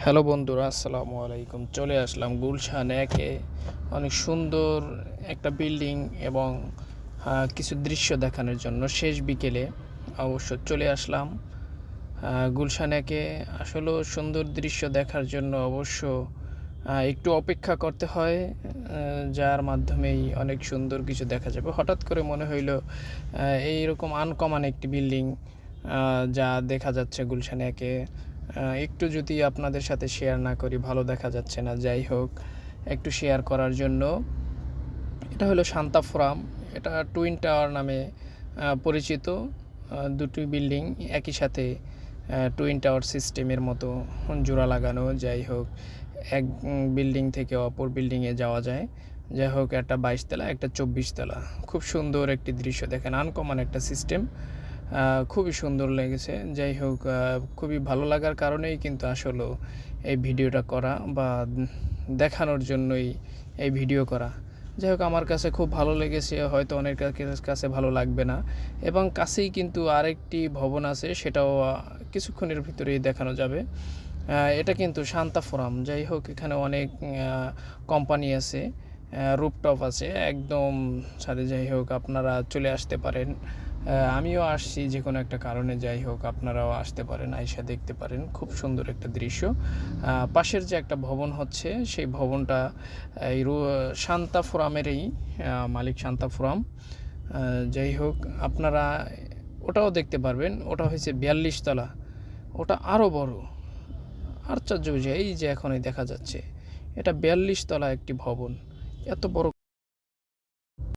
Hello বন্ধুরা, আসসালামু আলাইকুম। চলে আসলাম গুলশান একে অনেক সুন্দর একটা বিল্ডিং এবং কিছু দৃশ্য দেখানোর জন্য শেষ বিকেলে অবশ্য চলে আসলাম গুলশান একে। আসলেও সুন্দর দৃশ্য দেখার জন্য অবশ্য একটু অপেক্ষা করতে হয়, যার মাধ্যমেই অনেক সুন্দর কিছু দেখা যাবে। হঠাৎ করে মনে হইল এইরকম আনকমন একটি বিল্ডিং যা দেখা যাচ্ছে গুলশান একে, একটু যদি আপনাদের সাথে শেয়ার না করি ভালো দেখা যাচ্ছে না। যাই হোক, একটু শেয়ার করার জন্য। এটা হলো শান্তাফোরাম। এটা টুইন টাওয়ার নামে পরিচিত। দুটি বিল্ডিং একই সাথে টুইন টাওয়ার সিস্টেমের মতো জোড়া লাগানো। যাই হোক, এক বিল্ডিং থেকে অপর বিল্ডিংয়ে যাওয়া যায়। যাই হোক, একটা 22 তলা, একটা 24 তলা। খুব সুন্দর একটি দৃশ্য দেখেন, আনকমন একটা সিস্টেম। খুবই সুন্দর লেগেছে। যাই হোক, খুবই ভালো লাগার কারণেই কিন্তু আসলেও এই ভিডিওটা করা বা দেখানোর জন্যই এই ভিডিও করা। যাই হোক, আমার কাছে খুব ভালো লেগেছে, হয়তো অনেকের কাছে ভালো লাগবে না। এবং কাছেই কিন্তু আরেকটি ভবন আছে, সেটাও কিছুক্ষণের ভিতরেই দেখানো যাবে। এটা কিন্তু শান্তাফোরাম। যাই হোক, এখানে অনেক কোম্পানি আছে, রুপটপ আছে একদম ছাদে। যাই হোক, আপনারা চলে আসতে পারেন। আমিও আসছি যে কোনো একটা কারণে। যাই হোক, আপনারাও আসতে পারেন, আইসা দেখতে পারেন। খুব সুন্দর একটা দৃশ্য। পাশের যে একটা ভবন হচ্ছে, সেই ভবনটা এই শান্তাফোরামেরই মালিক শান্তাফোরাম। যাই হোক, আপনারা ওটাও দেখতে পারবেন। ওটা হয়েছে 42 তলা। ওটা আরও বড়। আশ্চর্য বিষয়, এই যে এখনই দেখা যাচ্ছে, এটা 42 তলা একটি ভবন। এত বড়